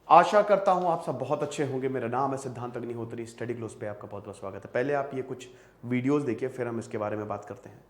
आशा करता हूं आप सब बहुत अच्छे होंगे। मेरा नाम है सिद्धांत अग्निहोत्री। स्टडी क्लोज पे आपका बहुत बहुत स्वागत है। पहले आप ये कुछ वीडियोस देखिए, फिर हम इसके बारे में बात करते हैं।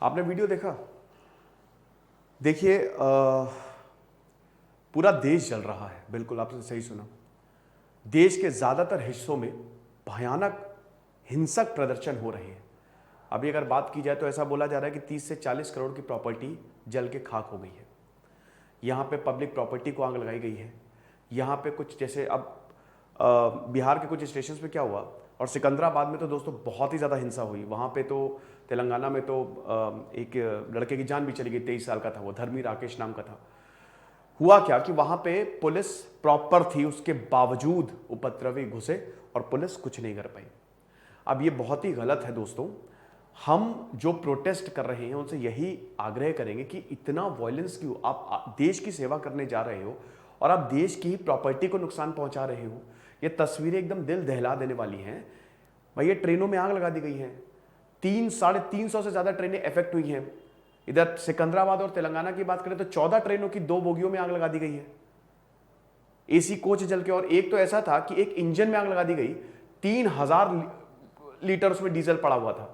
आपने वीडियो देखा? देखिए, पूरा देश जल रहा है। बिल्कुल आपने सही सुना। देश के ज्यादातर हिस्सों में भयानक हिंसक प्रदर्शन हो रहे हैं। अभी अगर बात की जाए तो ऐसा बोला जा रहा है कि 30 से 40 करोड़ की प्रॉपर्टी जल के खाक हो गई है। यहाँ पे पब्लिक प्रॉपर्टी को आग लगाई गई है। यहाँ पे कुछ जैसे अब बिहार के कुछ स्टेशन पे क्या हुआ, और सिकंदराबाद में तो दोस्तों बहुत ही ज़्यादा हिंसा हुई। वहाँ पे तो तेलंगाना में तो एक लड़के की जान भी चली गई। 23 साल का था वो, धर्मी राकेश नाम का था। हुआ क्या कि वहाँ पे पुलिस प्रॉपर थी, उसके बावजूद उपद्रवी घुसे और पुलिस कुछ नहीं कर पाई। अब ये बहुत ही गलत है दोस्तों। हम जो प्रोटेस्ट कर रहे हैं उनसे यही आग्रह करेंगे कि इतना वायलेंस क्यों? आप देश की सेवा करने जा रहे हो और आप देश की प्रॉपर्टी को नुकसान पहुंचा रहे हो। ये तस्वीरें एकदम दिल दहला देने वाली हैं। भाई ये ट्रेनों में आग लगा दी गई है। 300-350 से ज्यादा ट्रेनें इफेक्ट हुई हैं। इधर सिकंदराबाद और तेलंगाना की बात करें तो 14 ट्रेनों की 2 बोगियों में आग लगा दी गई है। एसी कोच जल के, और एक तो ऐसा था कि एक इंजन में आग लगा दी गई। 3000 लीटर उसमें डीजल पड़ा हुआ था।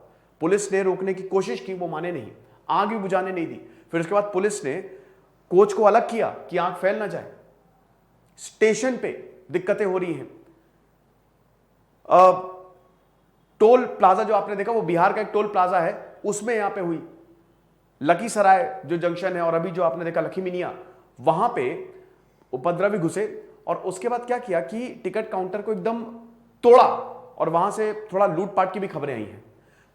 पुलिस ने रोकने की कोशिश की, वो माने नहीं, आग भी बुझाने नहीं दी। फिर उसके बाद पुलिस ने कोच को अलग किया कि आग फैल ना जाए। स्टेशन पे दिक्कतें हो रही हैं। टोल प्लाजा जो आपने देखा, वो बिहार का एक टोल प्लाजा है, उसमें यहां पे हुई। लखीसराय जो जंक्शन है, और अभी जो आपने देखा लखीमिनिया, वहां पे उपद्रवी घुसे और उसके बाद क्या किया कि टिकट काउंटर को एकदम तोड़ा और वहां से थोड़ा लूटपाट की भी खबरें आई हैं।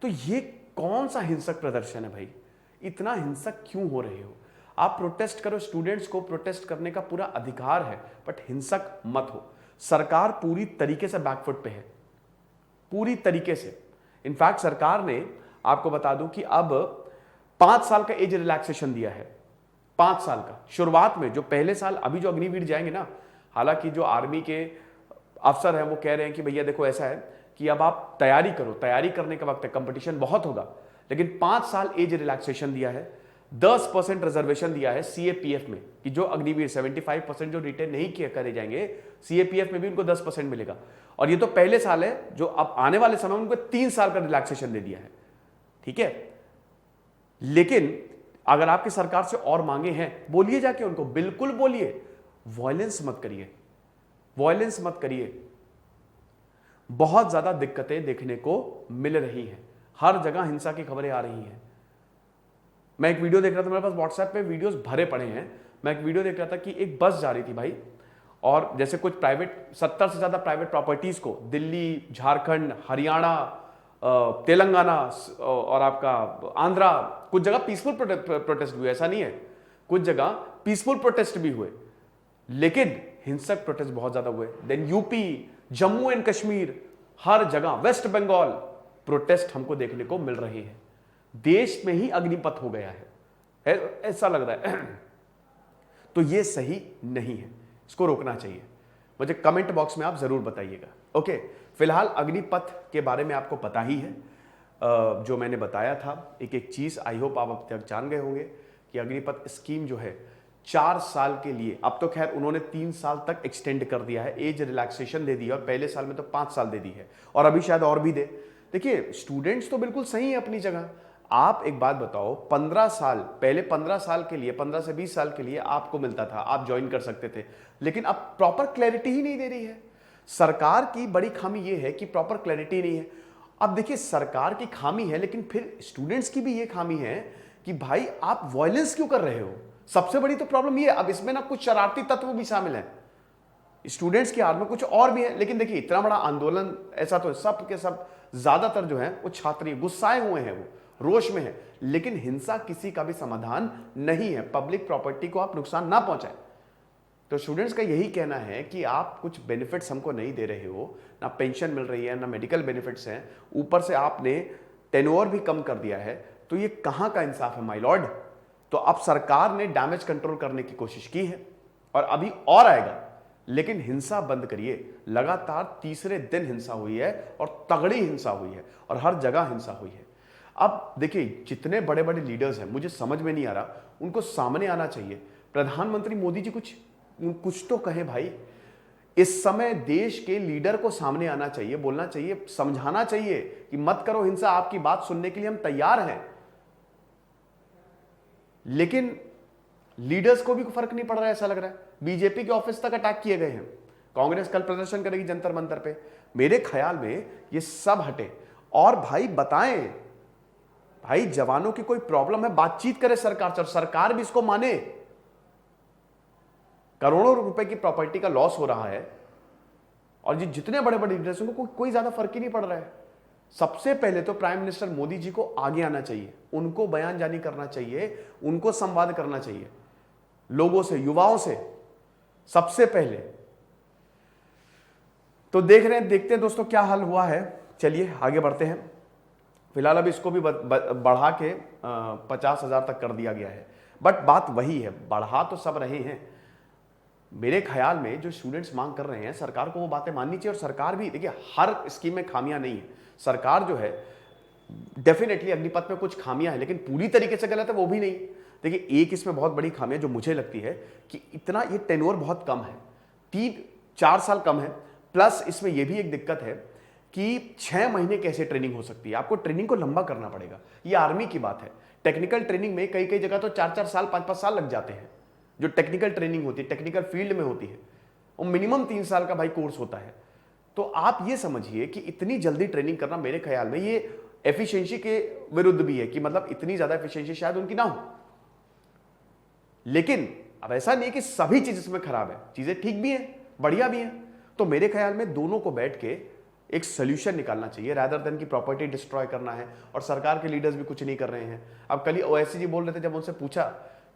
तो ये कौन सा हिंसक प्रदर्शन है भाई? इतना हिंसक क्यों हो रहे हो? आप प्रोटेस्ट करो, स्टूडेंट्स को प्रोटेस्ट करने का पूरा अधिकार है, बट हिंसक मत हो। सरकार पूरी तरीके से बैकफुट पे है, पूरी तरीके से। इनफैक्ट सरकार ने, आपको बता दूं कि अब 5 साल का एज रिलैक्सेशन दिया है। 5 साल का। शुरुआत में जो पहले साल, अभी जो अग्निवीर जाएंगे ना, हालांकि जो आर्मी के अफसर हैं वो कह रहे हैं कि भैया देखो ऐसा है कि अब आप तैयारी करो, तैयारी करने का वक्त है, कंपटीशन बहुत होगा। लेकिन 5 साल एज रिलैक्सेशन दिया है। 10% रिजर्वेशन दिया है सीएपीएफ में, कि जो अग्निवीर 75% जो रिटेन नहीं किए करे जाएंगे, सीएपीएफ में भी उनको 10% मिलेगा। और ये तो पहले साल है, जो अब आने वाले समय में उनको 3 साल का रिलैक्सेशन दे दिया है। ठीक है, लेकिन अगर आपकी सरकार से और मांगे हैं, बोलिए जाके उनको, बिल्कुल बोलिए। वायलेंस मत करिए, वायलेंस मत करिए। बहुत ज्यादा दिक्कतें देखने को मिल रही हैं। हर जगह हिंसा की खबरें आ रही हैं। मैं एक वीडियो देख रहा था, मेरे पास व्हाट्सएप पे वीडियोस भरे पड़े हैं। मैं एक वीडियो देख रहा था कि एक बस जा रही थी भाई, और जैसे कुछ प्राइवेट, 70 से ज्यादा प्राइवेट प्रॉपर्टीज को दिल्ली, झारखंड, हरियाणा, तेलंगाना और आपका आंध्रा, कुछ जगह पीसफुल प्रोटेस्ट भी हुए, ऐसा नहीं है, कुछ जगह पीसफुल प्रोटेस्ट भी हुए, लेकिन हिंसक प्रोटेस्ट बहुत ज्यादा हुए। Then UP, Jammu and Kashmir, हर जगह, वेस्ट बंगाल, प्रोटेस्ट हमको देखने को मिल रहे हैं। देश में ही अग्निपथ हो गया है, ऐसा लग रहा है। तो ये सही नहीं है, इसको रोकना चाहिए। मुझे कमेंट बॉक्स में आप जरूर बताइएगा। ओके, फिलहाल अग्निपथ के बारे में आपको पता ही है, जो मैंने बताया था एक एक चीज। आई होप आप अब तक जान गए होंगे कि अग्निपथ स्कीम जो है 4 साल के लिए, अब तो खैर उन्होंने 3 साल तक एक्सटेंड कर दिया है, एज रिलैक्सेशन दे दी है, और पहले साल में तो 5 साल दे दी है, और अभी शायद और भी दे। देखिए, स्टूडेंट्स तो बिल्कुल सही है अपनी जगह। आप एक बात बताओ, 15 साल पहले, 15 साल के लिए, 15 से 20 साल के लिए आपको मिलता था, आप ज्वाइन कर सकते थे, लेकिन अब प्रॉपर क्लैरिटी ही नहीं दे रही है। सरकार की बड़ी खामी यह है कि प्रॉपर क्लैरिटी नहीं है। अब देखिए, सरकार की खामी है, लेकिन फिर स्टूडेंट्स की भी यह खामी है कि भाई आप वायलेंस क्यों कर रहे हो। सबसे बड़ी तो प्रॉब्लम ये है। अब इसमें ना कुछ शरारती तत्व भी शामिल हैं, स्टूडेंट्स की हार में कुछ और भी है। लेकिन देखिए, इतना बड़ा आंदोलन, ऐसा तो सब के सब ज्यादातर जो है वो छात्र गुस्साए हुए हैं, वो रोष में है, लेकिन हिंसा किसी का भी समाधान नहीं है। पब्लिक प्रॉपर्टी को आप नुकसान ना पहुंचाएं। तो स्टूडेंट्स का यही कहना है कि आप कुछ बेनिफिट्स हमको नहीं दे रहे हो, ना पेंशन मिल रही है, ना मेडिकल बेनिफिट्स हैं, ऊपर से आपने टेन्योर भी कम कर दिया है, तो ये कहां का इंसाफ है माय लॉर्ड। तो अब सरकार ने डैमेज कंट्रोल करने की कोशिश की है और अभी और आएगा, लेकिन हिंसा बंद करिए। लगातार तीसरे दिन हिंसा हुई है और तगड़ी हिंसा हुई है और हर जगह हिंसा हुई है। अब देखिए, जितने बड़े बड़े लीडर्स हैं, मुझे समझ में नहीं आ रहा, उनको सामने आना चाहिए। प्रधानमंत्री मोदी जी कुछ तो कहें भाई। इस समय देश के लीडर को सामने आना चाहिए, बोलना चाहिए, समझाना चाहिए कि मत करो हिंसा, आपकी बात सुनने के लिए हम तैयार हैं। लेकिन लीडर्स को भी फर्क नहीं पड़ रहा है, ऐसा लग रहा है। बीजेपी के ऑफिस तक अटैक किए गए हैं। कांग्रेस कल प्रदर्शन करेगी जंतर मंतर पे। मेरे ख्याल में ये सब हटे और भाई बताएं, भाई जवानों की कोई प्रॉब्लम है, बातचीत करे सरकार से, सरकार भी इसको माने। करोड़ों रुपए की प्रॉपर्टी का लॉस हो रहा है और जितने बड़े बड़े लीडर्स हैं उनको कोई ज्यादा फर्क ही नहीं पड़ रहा है। सबसे पहले तो प्राइम मिनिस्टर मोदी जी को आगे आना चाहिए, उनको बयान जारी करना चाहिए, उनको संवाद करना चाहिए लोगों से, युवाओं से सबसे पहले। तो देखते हैं दोस्तों क्या हाल हुआ है। चलिए आगे बढ़ते हैं। फिलहाल अभी इसको भी बढ़ा के 50,000 तक कर दिया गया है, बट बात वही है, बढ़ा तो सब रहे हैं। मेरे ख्याल में जो स्टूडेंट्स मांग कर रहे हैं, सरकार को वो बातें माननी चाहिए। और सरकार भी, देखिए, हर स्कीम में खामियां नहीं है। सरकार जो है डेफिनेटली अग्निपथ में कुछ खामियां हैं, लेकिन पूरी तरीके से गलत है वो भी नहीं। देखिए, एक इसमें बहुत बड़ी खामियां जो मुझे लगती है कि इतना ये टेन्योर बहुत कम है, 3-4 साल कम है। प्लस इसमें यह भी एक दिक्कत है कि 6 महीने कैसे ट्रेनिंग हो सकती है, आपको ट्रेनिंग को लंबा करना पड़ेगा। ये आर्मी की बात है। टेक्निकल ट्रेनिंग में कई जगह तो 4-4 साल, 5-5 साल लग जाते हैं। जो टेक्निकल ट्रेनिंग होती है, टेक्निकल फील्ड में होती है, वो मिनिमम 3 साल का भाई कोर्स होता है। तो आप ये समझिए कि इतनी जल्दी ट्रेनिंग करना, मेरे ख्याल में ये एफिशिएंसी के विरुद्ध भी है, कि मतलब इतनी ज्यादा एफिशिएंसी शायद उनकी ना हो। लेकिन अब ऐसा नहीं कि सभी चीज इसमें खराब है, चीजें ठीक भी हैं, बढ़िया भी हैं। तो मेरे ख्याल में दोनों को बैठ के एक सोल्यूशन निकालना चाहिए, रादर देन की प्रॉपर्टी डिस्ट्रॉय करना है। और सरकार के लीडर्स भी कुछ नहीं कर रहे हैं। अब कल ही ओवैसी जी बोल रहे थे, जब उनसे पूछा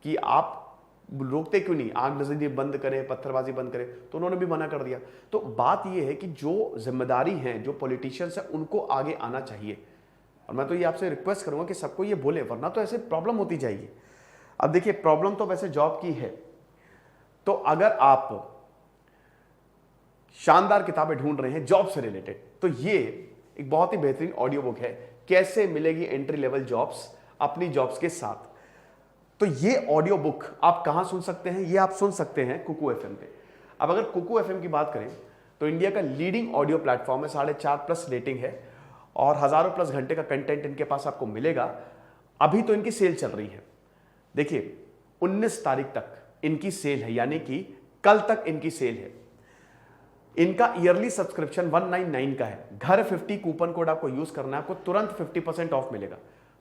कि आप रोकते क्यों नहीं, आग नजदीक बंद करें, पत्थरबाजी बंद करें, तो उन्होंने भी मना कर दिया। तो बात यह है कि जो जिम्मेदारी है, जो पॉलिटिशियंस है, उनको आगे आना चाहिए। और मैं तो ये आपसे रिक्वेस्ट करूंगा कि सबको ये बोले, वरना तो ऐसे प्रॉब्लम होती जाएगी। अब देखिए, प्रॉब्लम तो वैसे जॉब की है। तो अगर आप शानदार किताबें ढूंढ रहे हैं जॉब से रिलेटेड, तो ये एक बहुत ही बेहतरीन ऑडियो बुक है, कैसे मिलेगी एंट्री लेवल जॉब्स अपनी जॉब्स के साथ। तो ये ऑडियो बुक आप कहां सुन सकते हैं? ये आप सुन सकते हैं कुकू एफएम पे। अब अगर कुकू एफएम की बात करें तो इंडिया का लीडिंग ऑडियो प्लेटफॉर्म है, 4.5+ रेटिंग है और हजारों प्लस घंटे का कंटेंट इनके पास आपको मिलेगा। अभी तो इनकी सेल चल रही है। देखिए, 19 तारीख तक इनकी सेल है, यानी कि कल तक इनकी सेल है। इनका ईयरली सब्सक्रिप्शन 199 का है। घर 50 कूपन कोड आपको यूज करना है, आपको तुरंत 50% ऑफ मिलेगा।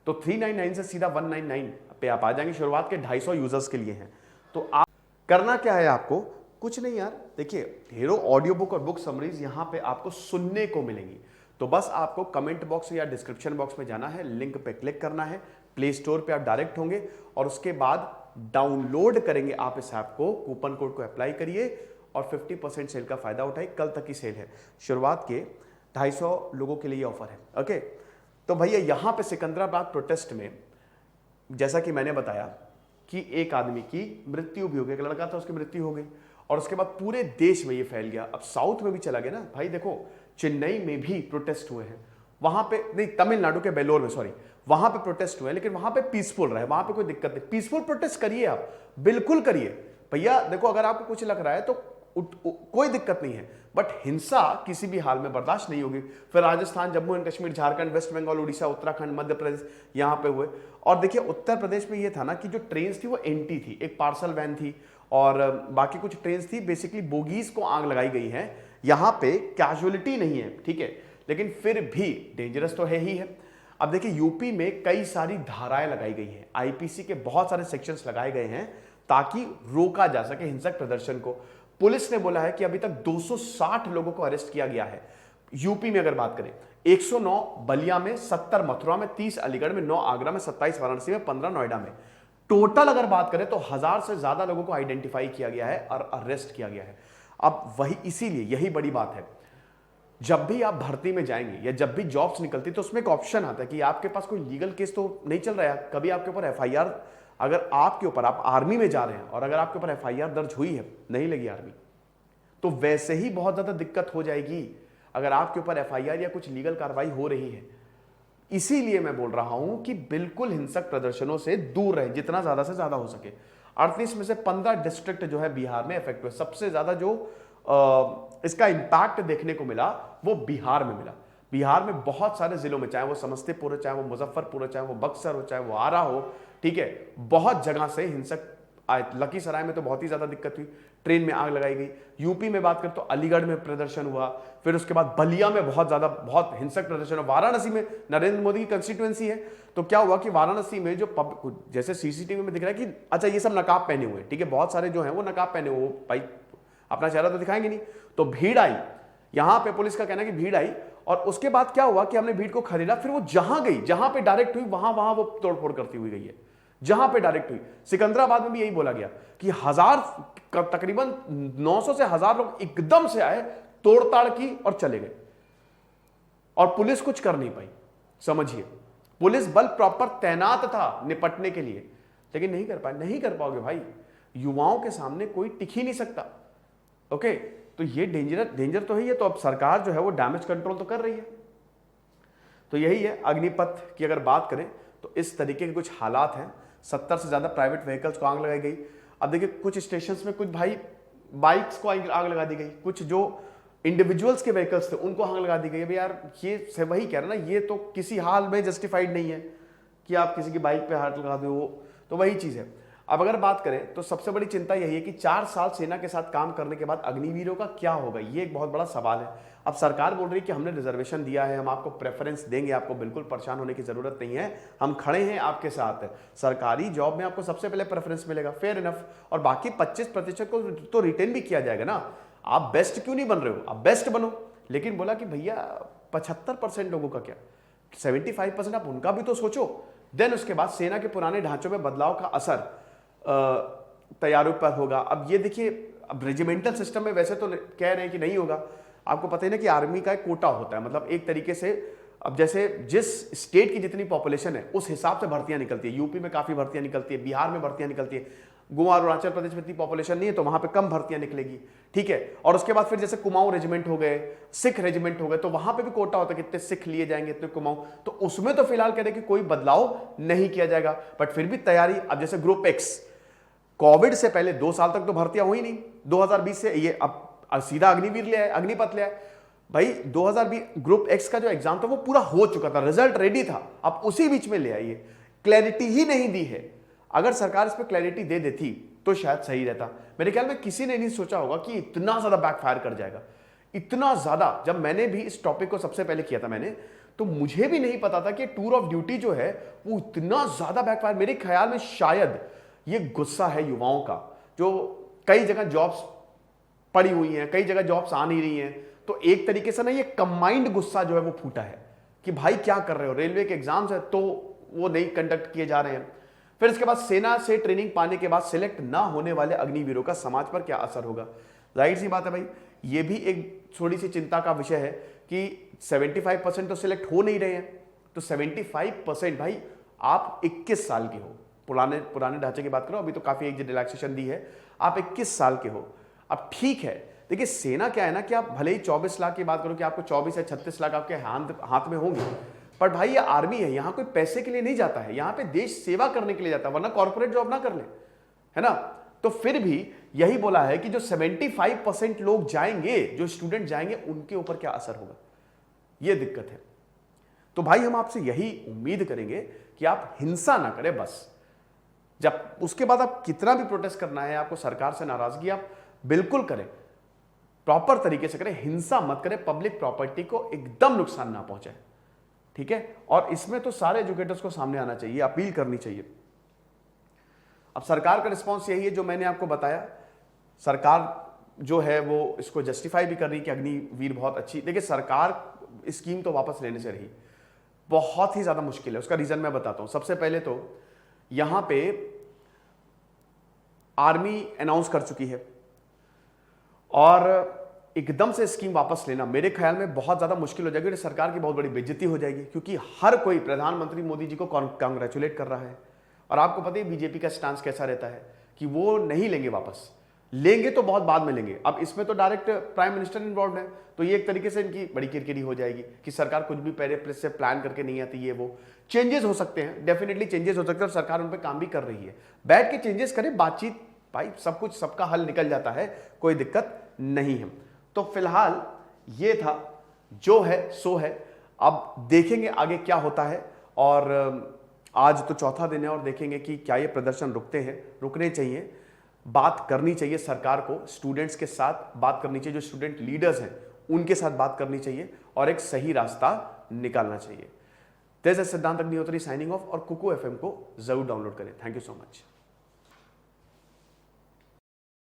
तो 399 से सीधा 199 पे आप आ जाएंगे। शुरुआत के 250 यूजर्स के लिए हैं। तो आप करना क्या है, आपको कुछ नहीं यार। देखिए, ढेरों ऑडियो बुक और बुक समरीज यहां पे आपको सुनने को मिलेंगी। तो बस आपको कमेंट बॉक्स या डिस्क्रिप्शन बॉक्स में जाना है, लिंक पे क्लिक करना है, प्ले स्टोर पे आप डायरेक्ट होंगे और उसके बाद डाउनलोड करेंगे आप इस ऐप को, कूपन कोड को अप्लाई करिए और 50% सेल का फायदा उठाइए। कल तक की सेल है, शुरुआत के 250 लोगों के लिए ऑफर है। ओके, तो भैया यहां पे सिकंदराबाद प्रोटेस्ट में, जैसा कि मैंने बताया कि एक आदमी की मृत्यु भी हो गई, एक लड़का था उसकी मृत्यु हो गई और उसके बाद पूरे देश में ये फैल गया। अब साउथ में भी चला गया ना भाई। देखो, चेन्नई में भी प्रोटेस्ट हुए हैं, वहां पे नहीं, तमिलनाडु के बेलोर में, सॉरी, वहां पे प्रोटेस्ट हुए, लेकिन वहां पे पीसफुल रहे, वहां पे कोई दिक्कत नहीं। पीसफुल प्रोटेस्ट करिए, आप बिल्कुल करिए भैया। देखो, अगर आपको कुछ लग रहा है तो कोई दिक्कत नहीं है, बट हिंसा किसी भी हाल में बर्दाश्त नहीं होगी। फिर राजस्थान, जम्मू एंड कश्मीर, झारखंड, वेस्ट बंगाल, उड़ीसा, उत्तराखंड, मध्य प्रदेश यहां पे हुए। और देखिए उत्तर प्रदेश में ये था ना कि जो ट्रेन थी वो एंटी थी, एक पार्सल वैन थी और बाकी कुछ ट्रेन थी, बेसिकली बोगीज को आग लगाई गई है। यहां पे कैजुअलिटी नहीं है, ठीक है, लेकिन फिर भी डेंजरस तो है ही है। अब देखिए यूपी में कई सारी धाराएं लगाई गई हैं, आईपीसी के बहुत सारे सेक्शंस लगाए गए हैं ताकि रोका जा सके हिंसक प्रदर्शन को। पुलिस ने बोला है कि अभी तक 260 लोगों को अरेस्ट किया गया है यूपी में। अगर बात करें 109 बलिया में, 70 मथुरा में, 30 अलीगढ़ में, 9 आगरा में, 27 वाराणसी में, 15 नोएडा में। टोटल अगर बात करें तो 1000 से ज्यादा लोगों को आइडेंटिफाई किया गया है और अरेस्ट किया गया है। अब वही, इसीलिए यही बड़ी बात है, जब भी आप भर्ती में जाएंगे या जब भी जॉब्स निकलती तो उसमें एक ऑप्शन आता है कि आपके पास कोई लीगल केस तो नहीं चल रहा है, कभी आपके ऊपर एफआईआर, अगर आपके ऊपर, आप आर्मी में जा रहे हैं और अगर आपके ऊपर एफआईआर दर्ज हुई है, नहीं लगी आर्मी, तो वैसे ही बहुत ज्यादा दिक्कत हो जाएगी अगर आपके ऊपर एफआईआर या कुछ लीगल कार्रवाई हो रही है। इसीलिए मैं बोल रहा हूं कि बिल्कुल हिंसक प्रदर्शनों से दूर रहें जितना ज्यादा से ज्यादा हो सके। 38 में से 15 डिस्ट्रिक्ट जो है बिहार में इफेक्ट हुए। सबसे ज्यादा जो इसका इंपैक्ट देखने को मिला वो बिहार में मिला। बिहार में बहुत सारे जिलों में, चाहे वो समस्तीपुर हो, चाहे वो मुजफ्फरपुर हो, चाहे वो बक्सर हो, चाहे वो आरा हो, ठीक है, बहुत जगह से हिंसक आए। लखीसराय में तो बहुत ही ज्यादा दिक्कत हुई, ट्रेन में आग लगाई गई। यूपी में बात करें तो अलीगढ़ में प्रदर्शन हुआ, फिर उसके बाद बलिया में बहुत हिंसक प्रदर्शन हुआ। वाराणसी में नरेंद्र मोदी की कंस्टिट्यूएंसी है, तो क्या हुआ कि वाराणसी में जो जैसे सीसीटीवी में दिख रहा है कि अच्छा ये सब नकाब पहने हुए, ठीक है, बहुत सारे जो हैं वो नकाब पहने हुए, भाई अपना चेहरा तो दिखाएंगे नहीं, तो भीड़ आई। यहां पे पुलिस का कहना है कि भीड़ आई और उसके बाद क्या हुआ कि हमने भीड़ को खरीदा, फिर वो जहां गई, जहां पे डायरेक्ट हुई, वहां वो तोड़फोड़ करती हुई गई है। जहां पे डायरेक्ट हुई, सिकंदराबाद में भी यही बोला गया कि तकरीबन 900 से 1000 लोग एकदम से आए, तोड़ताड़ की और चले गए और पुलिस कुछ कर नहीं पाई। समझिए, पुलिस बल प्रॉपर तैनात था निपटने के लिए, लेकिन नहीं कर पाए। नहीं कर पाओगे भाई, युवाओं के सामने कोई टिक ही नहीं सकता। ओके, तो ये डेंजर तो है। तो अब सरकार जो है वो डैमेज कंट्रोल तो कर रही है। तो यही है, अग्निपथ की अगर बात करें तो इस तरीके के कुछ हालात हैं। 70 से ज्यादा प्राइवेट व्हीकल्स को आग लगाई गई। अब देखिए कुछ स्टेशंस में कुछ भाई बाइक्स को आग लगा दी गई, कुछ जो इंडिविजुअल्स के व्हीकल्स थे उनको आग लगा दी गई। अब यार ये से वही कह रहे ना, ये तो किसी हाल में जस्टिफाइड नहीं है कि आप किसी की बाइक पे हाथ लगा दो, तो वही चीज है। अब अगर बात करें तो सबसे बड़ी चिंता यही है कि 4 साल सेना के साथ काम करने के बाद अग्निवीरों का क्या होगा, ये एक बहुत बड़ा सवाल है। अब सरकार बोल रही है कि हमने रिजर्वेशन दिया है, हम आपको प्रेफरेंस देंगे, आपको बिल्कुल परेशान होने की जरूरत नहीं है, हम खड़े हैं आपके साथ। सरकारी जॉब में आपको सबसे पहले प्रेफरेंस मिलेगा, फेयर इनफ, और बाकी 25% को तो रिटेन भी किया जाएगा ना। आप बेस्ट क्यों नहीं बन रहे हो, आप बेस्ट बनो। लेकिन बोला कि भैया 75% लोगों का क्या, 75% आप उनका भी तो सोचो। देन उसके बाद सेना के पुराने ढांचों में बदलाव का असर तैयारों पर होगा। अब ये देखिए, अब रेजिमेंटल सिस्टम में वैसे तो कह रहे हैं कि नहीं होगा। आपको पता ही ना कि आर्मी का एक कोटा होता है, मतलब एक तरीके से अब जैसे जिस स्टेट की जितनी पॉपुलेशन है उस हिसाब से भर्तियां निकलती है। यूपी में काफी भर्तियां निकलती है, बिहार में भर्तियां निकलती है, गोवा और अरुणाचल प्रदेश में इतनी पॉपुलेशन नहीं है तो वहां पे कम भर्तियां निकलेगी, ठीक है। और उसके बाद फिर जैसे कुमाऊं रेजिमेंट हो गए, सिख रेजिमेंट हो गए, तो वहां पे भी कोटा होता है कितने सिख लिए जाएंगे, इतने कुमाऊं, तो उसमें तो फिलहाल कह रहे कि कोई बदलाव नहीं किया जाएगा, बट फिर भी तैयारी। अब जैसे ग्रुप एक्स, कोविड से पहले 2 साल तक तो भर्तियां हुई नहीं, 2020 से ये अब सीधा अग्निवीर ले आए, अग्निपथ ले आए। भाई 2020 ग्रुप एक्स का जो एग्जाम था वो पूरा हो चुका था, रिजल्ट रेडी था, अब उसी बीच में ले आइए, क्लैरिटी ही नहीं दी है। अगर सरकार इस पर क्लैरिटी दे देती तो शायद सही रहता। मेरे ख्याल में किसी ने नहीं सोचा होगा कि इतना ज्यादा बैकफायर कर जाएगा, इतना ज्यादा। जब मैंने भी इस टॉपिक को सबसे पहले किया था मैंने, तो मुझे भी नहीं पता था कि टूर ऑफ ड्यूटी जो है वो इतना ज्यादा बैकफायर। मेरे ख्याल में शायद ये गुस्सा है युवाओं का, जो कई जगह जॉब्स पड़ी हुई हैं, कई जगह जॉब्स आ नहीं रही हैं, तो एक तरीके से ना ये कंबाइंड गुस्सा जो है वो फूटा है कि भाई क्या कर रहे हो, रेलवे के एग्जाम्स है तो वो नहीं कंडक्ट किए जा रहे हैं। फिर इसके बाद सेना से ट्रेनिंग पाने के बाद सिलेक्ट ना होने वाले अग्निवीरों का समाज पर क्या असर होगा। जाहिर सी बात है भाई, ये भी एक थोड़ी सी चिंता का विषय है कि 75% तो सिलेक्ट हो नहीं रहे हैं, तो 75% भाई आप 21 साल के हो, पुराने ढांचे की बात करो, अभी तो काफी एक रिलैक्सेशन दी है, आप 21 साल के हो। अब ठीक है, देखिए सेना क्या है ना कि आप भले ही 24 लाख की बात करो कि आपको 24 या 36 लाख आपके हाथ में होंगे, पर भाई ये आर्मी है, यहां कोई पैसे के लिए नहीं जाता है, यहां पे देश सेवा करने के लिए जाता है, वरना कॉर्पोरेट जॉब ना कर ले, है ना। तो फिर भी यही बोला है कि जो 75% लोग जाएंगे, जो स्टूडेंट जाएंगे, उनके ऊपर क्या असर होगा, यह दिक्कत है। तो भाई हम आपसे यही उम्मीद करेंगे कि आप हिंसा ना करें बस। जब उसके बाद आप कितना भी प्रोटेस्ट करना है, आपको सरकार से नाराजगी, आप बिल्कुल करें, प्रॉपर तरीके से करें, हिंसा मत करें, पब्लिक प्रॉपर्टी को एकदम नुकसान ना पहुंचाए, ठीक है। और इसमें तो सारे एजुकेटर्स को सामने आना चाहिए, अपील करनी चाहिए। अब सरकार का रिस्पॉन्स यही है जो मैंने आपको बताया। सरकार जो है वो इसको जस्टिफाई भी कर रही कि अग्निवीर बहुत अच्छी, देखिए सरकार स्कीम तो वापस लेने से रही, बहुत ही ज्यादा मुश्किल है। उसका रीजन मैं बताता हूं। सबसे पहले तो यहां पे आर्मी अनाउंस कर चुकी है और एकदम से स्कीम वापस लेना मेरे ख्याल में बहुत ज्यादा मुश्किल हो जाएगी और सरकार की बहुत बड़ी बेइज्जती हो जाएगी, क्योंकि हर कोई प्रधानमंत्री मोदी जी को कांग्रेचुलेट कर रहा है। और आपको पता है बीजेपी का स्टांस कैसा रहता है कि वो नहीं लेंगे वापस, लेंगे तो बहुत बाद में लेंगे। अब इसमें तो डायरेक्ट प्राइम मिनिस्टर इन्वॉल्व है, तो ये एक तरीके से इनकी बड़ी किरकिरी हो जाएगी कि सरकार कुछ भी पहले से प्लान करके नहीं आती। ये वो चेंजेस हो सकते हैं, डेफिनेटली चेंजेस हो सकते हैं और सरकार उन पर काम भी कर रही है। बैठ के चेंजेस करें, बातचीत, भाई सब कुछ, सबका हल निकल जाता है, कोई दिक्कत नहीं है। तो फिलहाल ये था, जो है सो है। अब देखेंगे आगे क्या होता है। और आज तो चौथा दिन है और देखेंगे कि क्या ये प्रदर्शन रुकते हैं, रुकने चाहिए, बात करनी चाहिए सरकार को, स्टूडेंट्स के साथ बात करनी चाहिए, जो स्टूडेंट लीडर्स हैं उनके साथ बात करनी चाहिए और एक सही रास्ता निकालना चाहिए। दिस इज सिद्धांत अग्निहोत्री साइनिंग ऑफ। और कुकू एफएम को जरूर डाउनलोड करें। Thank you so much.